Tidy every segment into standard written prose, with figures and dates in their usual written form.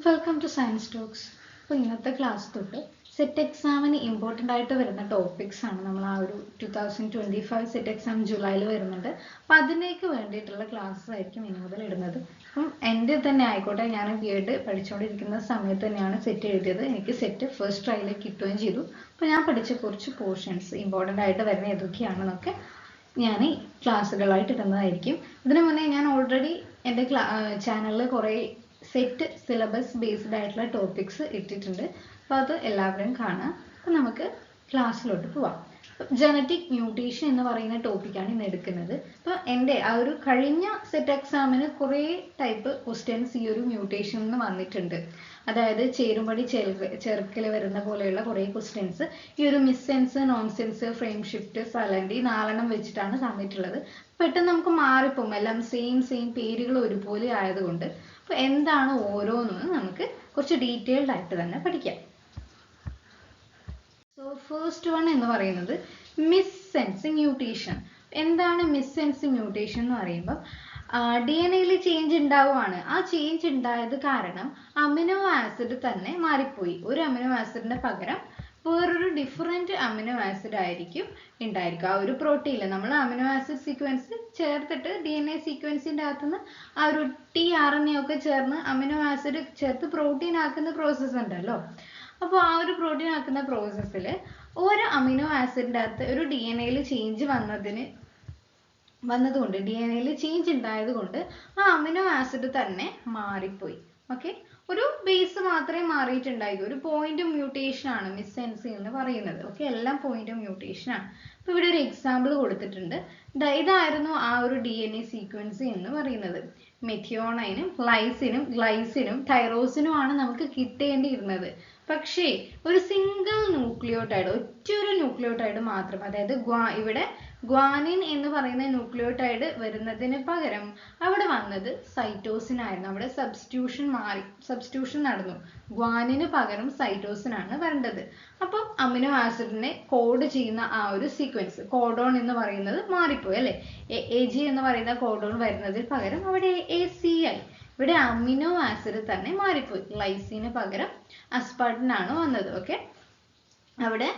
Welcome two science talks. അപ്പോൾ ഇന്നത്തെ class തൊട്ട് സെറ്റ് എക്സാമിന് ഇമ്പോർട്ടൻ്റ് ആയിട്ട് വരുന്ന ടോപ്പിക്സ് ആണ്. നമ്മൾ ആ ഒരു 2025 സെറ്റ് എക്സാം ജൂലൈയിൽ വരുന്നുണ്ട്. അപ്പം അതിലേക്ക് വേണ്ടിയിട്ടുള്ള ക്ലാസ് ആയിരിക്കും ഇനി മുതൽ ഇടുന്നത്. അപ്പം എൻ്റെ തന്നെ ആയിക്കോട്ടെ, ഞാൻ ബി.എഡ് പഠിച്ചുകൊണ്ടിരിക്കുന്ന സമയത്ത് തന്നെയാണ് സെറ്റ് എഴുതിയത്. എനിക്ക് സെറ്റ് ഫസ്റ്റ് ട്രയലിൽ കിട്ടുകയും ചെയ്തു. അപ്പോൾ ഞാൻ പഠിച്ച കുറച്ച് പോർഷൻസ് ഇമ്പോർട്ടൻ്റ് ആയിട്ട് വരുന്ന ഏതൊക്കെയാണെന്നൊക്കെ ഞാൻ ക്ലാസ്സുകളായിട്ട് ഇടുന്നതായിരിക്കും. ഇതിനു മുന്നേ ഞാൻ ഓൾറെഡി എൻ്റെ ചാനലിൽ കുറേ സെറ്റ് സിലബസ് ബേസ്ഡ് ആയിട്ടുള്ള ടോപ്പിക്സ് ഇട്ടിട്ടുണ്ട്. അപ്പോൾ അത് എല്ലാവരും കാണാം. അപ്പോൾ നമുക്ക് ക്ലാസ്സിലോട്ട് പോവാം. ജനറ്റിക് മ്യൂട്ടേഷൻ എന്ന് പറയുന്ന ടോപ്പിക്കാണ് ഇന്ന് എടുക്കുന്നത്. അപ്പോൾ എൻ്റെ ആ ഒരു കഴിഞ്ഞ സെറ്റ് എക്സാമിന് കുറേ ടൈപ്പ് ക്വസ്റ്റ്യൻസ് ഈ ഒരു മ്യൂട്ടേഷൻ എന്ന് വന്നിട്ടുണ്ട്. അതായത് ചേരുംപടി ചെറുക്കൽ വരുന്ന പോലെയുള്ള കുറേ ക്വസ്റ്റ്യൻസ് ഈ ഒരു മിസ്സെൻസ്, നോൺസെൻസ്, ഫ്രെയിം ഷിഫ്റ്റ്, സൈലന്റ് ഈ 4 വെച്ചിട്ടാണ് തന്നിട്ടുള്ളത്. പെട്ടെന്ന് നമുക്ക് മാറിപ്പോകും. എല്ലാം സെയിം പേരുകൾ ഒരുപോലെ ആയതുകൊണ്ട് അപ്പോൾ എന്താണ് ഓരോന്നും നമുക്ക് കുറച്ച് ഡീറ്റെയിൽഡ് ആയിട്ട് തന്നെ പഠിക്കാം. സോ ഫസ്റ്റ് വൺ എന്ന് പറയുന്നത് മിസ്സെൻസ് മ്യൂട്ടേഷൻ. എന്താണ് മിസ്സെൻസ് മ്യൂട്ടേഷൻ എന്ന് പറയുമ്പോൾ DNA ചേഞ്ച് ഉണ്ടാവുകയാണ്. ആ ചേഞ്ച് ഉണ്ടായത് കാരണം അമിനോ ആസിഡ് തന്നെ മാറിപ്പോയി. ഒരു അമിനോ ആസിഡിന് പകരം വേറൊരു ഡിഫറെൻറ്റ് അമിനോ ആസിഡ് ആയിരിക്കും ഉണ്ടായിരിക്കും. ആ ഒരു പ്രോട്ടീനിൽ നമ്മൾ അമിനോ ആസിഡ് സീക്വൻസ് ചേർത്തിട്ട് DNA സീക്വൻസിൻ്റെ അകത്തുനിന്ന് ആ ഒരു tRNA ഒക്കെ ചേർന്ന് അമിനോ ആസിഡ് ചേർത്ത് പ്രോട്ടീൻ ആക്കുന്ന പ്രോസസ്സ് ഉണ്ടല്ലോ. അപ്പോൾ ആ ഒരു പ്രോട്ടീൻ ആക്കുന്ന പ്രോസസ്സിൽ ഒരു അമിനോ ആസിഡിൻ്റെ അകത്ത് ഒരു DNA ചേഞ്ച് വന്നതുകൊണ്ട് DNA ചേഞ്ച് ഉണ്ടായത് കൊണ്ട് ആ അമിനോ ആസിഡ് തന്നെ മാറിപ്പോയി. ഓക്കെ, ഒരു ബേസ് മാത്രമേ മാറിയിട്ടുണ്ടായിരുന്നു. ഒരു പോയിന്റ് മ്യൂട്ടേഷൻ ആണ് മിസ്സെൻസ് എന്ന് പറയുന്നത്. ഓക്കെ, എല്ലാം പോയിന്റ് മ്യൂട്ടേഷൻ ആണ്. അപ്പോൾ ഇവിടെ ഒരു എക്സാമ്പിൾ കൊടുത്തിട്ടുണ്ട്. ഇതായിരുന്നു ആ ഒരു DNA സീക്വൻസ് എന്ന് പറയുന്നത്. മെഥിയോണൈനും ലൈസിനും ഗ്ലൈസിനും തൈറോസിനും ആണ് നമുക്ക് കിട്ടേണ്ടിയിരുന്നത്. പക്ഷേ ഒരു സിംഗിൾ ന്യൂക്ലിയോടൈഡ്, ഒറ്റൊരു ന്യൂക്ലിയോടൈഡ് മാത്രം, അതായത് ഇവിടെ ഗ്വാനിൻ എന്ന് പറയുന്ന ന്യൂക്ലിയോടൈഡ് വരുന്നതിന് പകരം അവിടെ വന്നത് സൈറ്റോസിൻ ആയിരുന്നു. അവിടെ സബ്സ്റ്റിറ്റ്യൂഷൻ നടന്നു. ഗ്വാനിന് പകരം സൈറ്റോസിൻ ആണ് വരേണ്ടത്. അപ്പം അമിനോ ആസിഡിനെ കോഡ് ചെയ്യുന്ന ആ ഒരു സീക്വൻസ് കോഡോൺ എന്ന് പറയുന്നത് മാറിപ്പോയി അല്ലെ. AG എന്ന് പറയുന്ന കോഡോൺ വരുന്നതിന് പകരം അവിടെ AAC ആയി. ഇവിടെ അമിനോ ആസിഡ് തന്നെ മാറിപ്പോയി. ലൈസിന് പകരം അസ്പാർട്ടിൻ ആണ് വന്നത്. ഓക്കെ, അവിടെ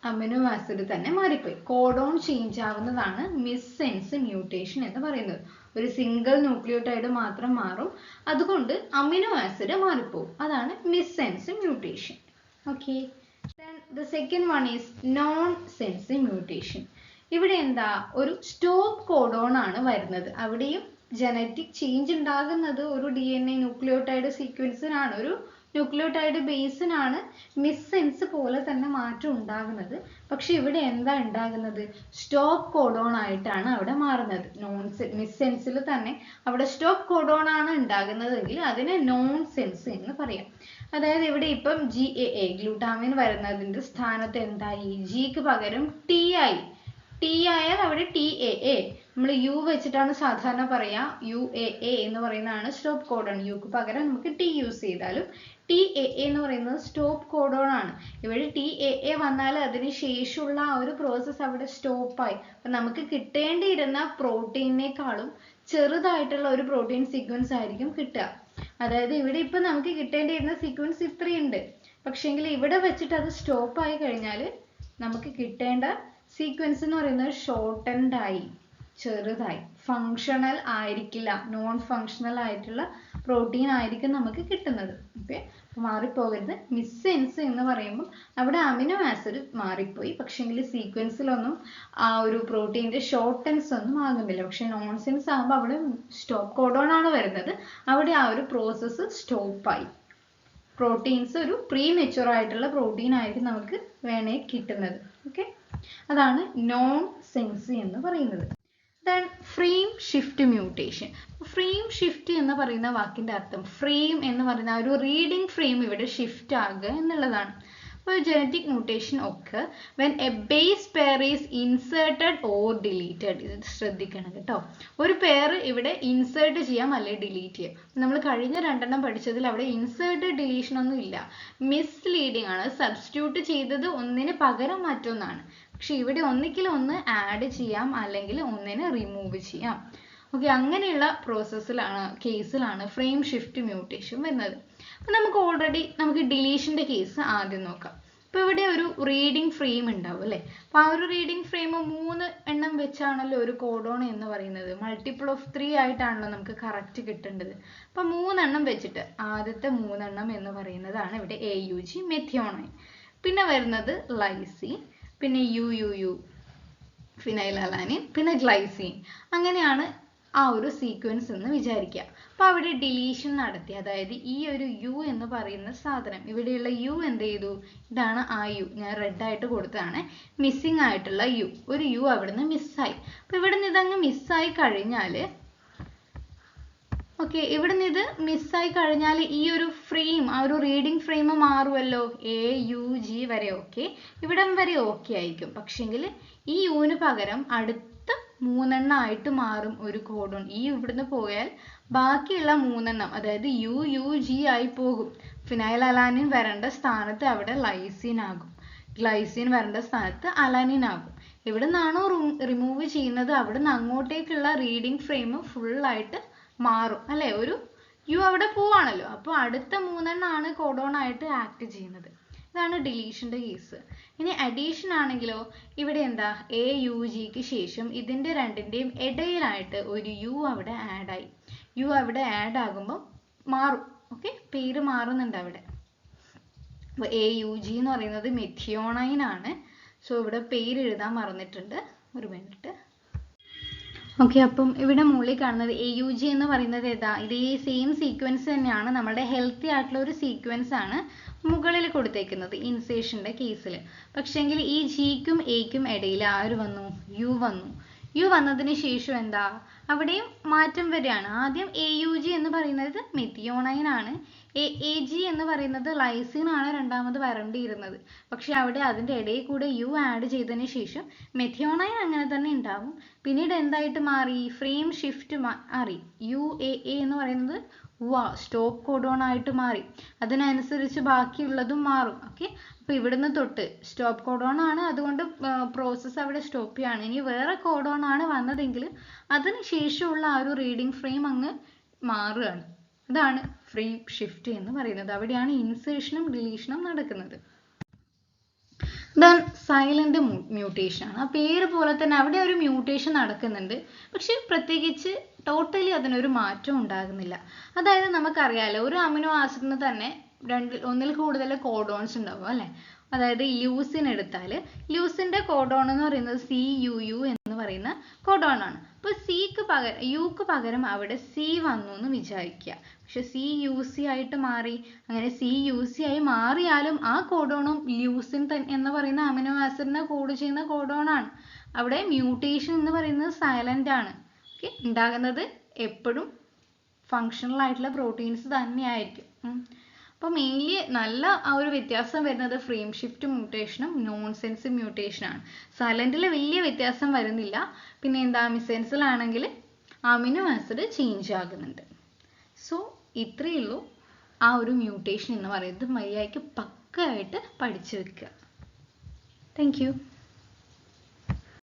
അമിനോ ആസിഡ് തന്നെ മാറിപ്പോയി. കോഡോൺ ചേഞ്ച് ആവുന്നതാണ് മിസ്സെൻസ് മ്യൂട്ടേഷൻ എന്ന് പറയുന്നത്. ഒരു സിംഗിൾ ന്യൂക്ലിയോടൈഡ് മാത്രം മാറും, അതുകൊണ്ട് അമിനോ ആസിഡ് മാറിപ്പോകും. അതാണ് missense mutation. Okay, then the second one is non-sense mutation. ഇവിടെ എന്താ, ഒരു സ്റ്റോപ്പ് കോഡോൺ ആണ് വരുന്നത്. അവിടെയും ജനറ്റിക് ചേഞ്ച് ഉണ്ടാകുന്നത് ഒരു DNA ന്യൂക്ലിയോടൈഡ് സീക്വൻസിനാണ്, ഒരു ന്യൂക്ലിയോടൈഡ് ബേസിനാണ് മിസ്സെൻസ് പോലെ തന്നെ മാറ്റം ഉണ്ടാകുന്നത്. പക്ഷെ ഇവിടെ എന്താ ഉണ്ടാകുന്നത്, സ്റ്റോപ്പ് കോഡോൺ ആയിട്ടാണ് അവിടെ മാറുന്നത്. മിസ്സെൻസിൽ തന്നെ അവിടെ സ്റ്റോപ്പ് കോഡോൺ ആണ് ഉണ്ടാകുന്നതെങ്കിൽ അതിനെ നോൺസെൻസ് എന്ന് പറയാം. അതായത് ഇവിടെ ഇപ്പം GAA ഗ്ലൂട്ടാമിൻ വരുന്നതിൻ്റെ സ്ഥാനത്ത് എന്തായി, ജിക്ക് പകരം T ആയി. T ആയാൽ അവിടെ TAA. നമ്മൾ U വെച്ചിട്ടാണ് സാധാരണ പറയാ. UAA എന്ന് പറയുന്നതാണ് സ്റ്റോപ്പ് കോഡോൺ. യുക്ക് പകരം നമുക്ക് T യൂസ് ചെയ്താലും TAA എന്ന് പറയുന്നത് സ്റ്റോപ്പ് കോഡോൺ ആണ്. ഇവിടെ TAA വന്നാൽ അതിന് ശേഷമുള്ള ആ ഒരു പ്രോസസ്സ് അവിടെ സ്റ്റോപ്പായി. അപ്പം നമുക്ക് കിട്ടേണ്ടിയിരുന്ന പ്രോട്ടീനേക്കാളും ചെറുതായിട്ടുള്ള ഒരു പ്രോട്ടീൻ സീക്വൻസ് ആയിരിക്കും കിട്ടുക. അതായത് ഇവിടെ ഇപ്പം നമുക്ക് കിട്ടേണ്ടിയിരുന്ന സീക്വൻസ് ഇത്രയുണ്ട്, പക്ഷേങ്കിൽ ഇവിടെ വെച്ചിട്ട് അത് സ്റ്റോപ്പായി കഴിഞ്ഞാൽ നമുക്ക് കിട്ടേണ്ട സീക്വൻസ് എന്ന് പറയുന്നത് ഷോർട്ടൻഡ് ആയി, ചെറുതായി, ഫങ്ഷണൽ ആയിരിക്കില്ല. നോൺ ഫങ്ഷണൽ ആയിട്ടുള്ള പ്രോട്ടീൻ ആയിരിക്കും നമുക്ക് കിട്ടുന്നത്. ഓക്കെ, മാറിപ്പോകരുത്. മിസ്സെൻസ് എന്ന് പറയുമ്പോൾ അവിടെ അമിനോ ആസിഡ് മാറിപ്പോയി, പക്ഷേങ്കിൽ സീക്വൻസിലൊന്നും ആ ഒരു പ്രോട്ടീൻ്റെ ഷോർട്ടൻസ് ഒന്നും ആകുന്നില്ല. പക്ഷെ നോൺസെൻസ് ആകുമ്പോൾ അവിടെ സ്റ്റോപ്പ് കോഡോൺ ആണ് വരുന്നത്. അവിടെ ആ ഒരു പ്രോസസ്സ് സ്റ്റോപ്പായി. പ്രോട്ടീൻസ് ഒരു പ്രീ മെച്യൂർ ആയിട്ടുള്ള പ്രോട്ടീൻ ആയിരിക്കും നമുക്ക് വേണേ കിട്ടുന്നത്. ഓക്കെ, അതാണ് നോൺ സെൻസ് എന്ന് പറയുന്നത്. Then frame shift mutation. Frame shift എന്ന് പറയുന്ന വാക്കിൻ്റെ അർത്ഥം, ഫ്രെയിം എന്ന് പറയുന്ന ഒരു റീഡിംഗ് ഫ്രെയിം ഇവിടെ ഷിഫ്റ്റ് ആകുക എന്നുള്ളതാണ്. അപ്പോൾ ജനറ്റിക് മ്യൂട്ടേഷൻ ഒക്കെ when A base pair is inserted or deleted. ഇത് ശ്രദ്ധിക്കണം കേട്ടോ. ഒരു പെയർ ഇവിടെ ഇൻസേർട്ട് ചെയ്യാം അല്ലെങ്കിൽ ഡിലീറ്റ് ചെയ്യാം. നമ്മൾ കഴിഞ്ഞ 2 പഠിച്ചതിൽ അവിടെ ഇൻസേർട്ട് ഡിലീഷൻ ഒന്നും ഇല്ല. മിസ്ലീഡിംഗ് ആണ്. സബ്സ്റ്റിറ്റ്യൂട്ട് ചെയ്തത് ഒന്നിന് പകരം മറ്റൊന്നാണ്. പക്ഷെ ഇവിടെ ഒന്നിക്കിൽ ഒന്ന് ആഡ് ചെയ്യാം അല്ലെങ്കിൽ ഒന്നിനെ റിമൂവ് ചെയ്യാം. ഓക്കെ, അങ്ങനെയുള്ള കേസിലാണ് ഫ്രെയിം ഷിഫ്റ്റ് മ്യൂട്ടേഷൻ വരുന്നത്. നമുക്ക് ഓൾറെഡി നമുക്ക് ഡിലീഷന്റെ കേസ് ആദ്യം നോക്കാം. അപ്പോൾ ഇവിടെ ഒരു റീഡിംഗ് ഫ്രെയിം ഉണ്ടാവും അല്ലേ. അപ്പോൾ ആ ഒരു റീഡിംഗ് ഫ്രെയിം 3 എണ്ണം വെച്ചാണല്ലോ ഒരു കോഡോൺ എന്ന് പറയുന്നത്. മൾട്ടിപ്പിൾ ഓഫ് 3 ആയിട്ടാണല്ലോ നമുക്ക് കറക്റ്റ് കിട്ടേണ്ടത്. അപ്പോൾ 3 എണ്ണം വെച്ചിട്ട് ആദ്യത്തെ 3 എണ്ണം എന്ന് പറയുന്നതാണ് ഇവിടെ AUG മെഥിയോണൈൻ. പിന്നെ വരുന്നത് ലൈസീൻ, പിന്നെ UUU ഫിനൈലലാനിൻ, പിന്നെ ഗ്ലൈസീൻ. അങ്ങനെയാണ് ആ ഒരു സീക്വൻസ് എന്ന് വിചാരിക്കുക. അപ്പോൾ അവിടെ ഡിലീഷൻ നടത്തി, അതായത് ഈ ഒരു യു എന്ന് പറയുന്ന സാധനം, ഇവിടെയുള്ള യു എന്ത് ചെയ്തു, ഇതാണ് ആ യു, ഞാൻ റെഡ് ആയിട്ട് കൊടുത്തതാണ് മിസ്സിംഗ് ആയിട്ടുള്ള യു. ഒരു യു അവിടുന്ന് മിസ്സായി. അപ്പോൾ ഇവിടുന്ന് ഇതങ്ങ് മിസ്സായി കഴിഞ്ഞാൽ ഇവിടുന്ന് ഇത് മിസ്സായി കഴിഞ്ഞാൽ ഈ ഒരു ഫ്രെയിം, ആ ഒരു റീഡിംഗ് ഫ്രെയിം മാറുമല്ലോ. AUG വരെ ഇവിടം വരെ ആയിരിക്കും. പക്ഷെങ്കിൽ ഈ യുവിന് പകരം അടുത്ത 3 എണ്ണം ആയിട്ട് മാറും ഒരു കോഡോൺ. ഈ ഇവിടുന്ന് പോയാൽ ബാക്കിയുള്ള 3 എണ്ണം, അതായത് UUG ആയി പോകും. ഫിനൈലലാനിൻ വരേണ്ട സ്ഥാനത്ത് അവിടെ ലൈസിൻ ആകും, ഗ്ലൈസിൻ വരേണ്ട സ്ഥാനത്ത് അലാനിൻ ആകും. എവിടെ നിന്നാണോ റിമൂവ് ചെയ്യുന്നത് അവിടുന്ന് അങ്ങോട്ടേക്കുള്ള റീഡിംഗ് ഫ്രെയിം ഫുള്ളായിട്ട് മാറും അല്ലേ. ഒരു യു അവിടെ പോവാണല്ലോ. അപ്പോൾ അടുത്ത 3 എണ്ണമാണ് കോഡോൺ ആയിട്ട് ആക്ട് ചെയ്യുന്നത്. ഇതാണ് ഡിലീഷന്റെ കേസ്. ഇനി അഡീഷൻ ആണെങ്കിലോ, ഇവിടെ എന്താ, AUGക്ക് ശേഷം ഇതിന്റെ രണ്ടിന്റെയും ഇടയിലായിട്ട് ഒരു യു അവിടെ ആഡ് ആയി. യു അവിടെ ആഡ് ആകുമ്പോൾ മാറും. പേര് മാറുന്നുണ്ട് അവിടെ. അപ്പോൾ AUG എന്ന് പറയുന്നത് മെഥിയോണൈൻ ആണ്. സോ ഇവിടെ പേര് എഴുതാൻ മറന്നിട്ടുണ്ട്, ഒരു മിനിറ്റ്. അപ്പം ഇവിടെ മുകളിൽ കാണുന്നത് AUG എന്ന് പറയുന്നത് ഏതാ, ഇതേ സെയിം സീക്വൻസ് തന്നെയാണ്, നമ്മുടെ ഹെൽത്തി ആയിട്ടുള്ള ഒരു സീക്വൻസ് ആണ് മുകളിൽ കൊടുത്തേക്കുന്നത് ഇൻസേഷന്റെ കേസിൽ. പക്ഷെങ്കിൽ ഈ ജിക്കും എക്കും ഇടയിൽ ആര് വന്നു, യു വന്നു. യു വന്നതിന് ശേഷം എന്താ, അവിടെയും മാറ്റം വരികയാണ്. ആദ്യം AUG എന്ന് പറയുന്നത് മെഥിയോണൈൻ ആണ്, AG എന്ന് പറയുന്നത് ലൈസിൻ ആണ് രണ്ടാമത് വരേണ്ടിയിരുന്നത്. പക്ഷെ അവിടെ അതിൻ്റെ ഇടയിൽ കൂടെ യു ആഡ് ചെയ്തതിന് ശേഷം മെഥിയോണൈൻ അങ്ങനെ തന്നെ ഉണ്ടാവും. പിന്നീട് എന്തായിട്ട് മാറി, ഫ്രെയിം ഷിഫ്റ്റ് മാറി. UAA എന്ന് പറയുന്നത് സ്റ്റോപ്പ് കോഡോൺ ആയിട്ട് മാറി. അതിനനുസരിച്ച് ബാക്കിയുള്ളതും മാറും. അപ്പോൾ ഇവിടുന്ന് തൊട്ട് സ്റ്റോപ്പ് കോഡോൺ ആണ്, അതുകൊണ്ട് പ്രോസസ്സ് അവിടെ സ്റ്റോപ്പ് ചെയ്യാണ്. ഇനി വേറെ കോഡോൺ ആണ് വന്നതെങ്കിൽ അതിന് ശേഷമുള്ള ആ ഒരു റീഡിംഗ് ഫ്രെയിം അങ്ങ് മാറുകയാണ്. അതാണ് ഫ്രെയിം ഷിഫ്റ്റ് എന്ന് പറയുന്നത്. അവിടെയാണ് ഇൻസേഷനും ഡിലീഷനും നടക്കുന്നത്. ദെൻ സൈലന്റ് മ്യൂട്ടേഷൻ ആണ്. ആ പേര് പോലെ തന്നെ അവിടെ ഒരു മ്യൂട്ടേഷൻ നടക്കുന്നുണ്ട്. പക്ഷെ പ്രത്യേകിച്ച് ടോട്ടലി അതിനൊരു മാറ്റം ഉണ്ടാകുന്നില്ല. അതായത് നമുക്കറിയാലോ, ഒരു അമിനോ ആസിഡിന് തന്നെ ഒന്നിൽ കൂടുതൽ കോഡോൺസ് ഉണ്ടാവും അല്ലേ. അതായത് ലൂസിൻ എടുത്താൽ ലൂസിന്റെ കോഡോൺ എന്ന് പറയുന്നത് CUU എന്ന് പറയുന്ന കോഡോൺ ആണ്. അപ്പോൾ യുക്ക് പകരം അവിടെ C വന്നു എന്ന് വിചാരിക്കുക. പക്ഷെ CUC ആയിട്ട് മാറി. അങ്ങനെ CUC ആയി മാറിയാലും ആ കോഡോണും ലൂസിൻ എന്ന് പറയുന്ന അമിനോ ആസിഡിനെ കോഡ് ചെയ്യുന്ന കോഡോൺ ആണ്. അവിടെ മ്യൂട്ടേഷൻ എന്ന് പറയുന്നത് സൈലന്റ് ആണ്. ഉണ്ടാകുന്നത് എപ്പോഴും ഫങ്ഷണൽ ആയിട്ടുള്ള പ്രോട്ടീൻസ് തന്നെയായിരിക്കും. അപ്പോൾ മെയിൻലി നല്ല ആ ഒരു വ്യത്യാസം വരുന്നത് ഫ്രെയിം ഷിഫ്റ്റ് മ്യൂട്ടേഷനും നോൺസെൻസ് മ്യൂട്ടേഷനാണ്. സൈലന്റിൽ വലിയ വ്യത്യാസം വരുന്നില്ല. പിന്നെ എന്താ, മിസെൻസിലാണെങ്കിൽ അമിനോ ആസിഡ് ചേഞ്ച് ആകുന്നുണ്ട്. സോ ഇത്രയേ ഉള്ളൂ ആ ഒരു മ്യൂട്ടേഷൻ എന്ന് പറയുന്നത്. മര്യാദയ്ക്ക് പക്കയായിട്ട് പഠിച്ചു വെക്കുക. Thank you.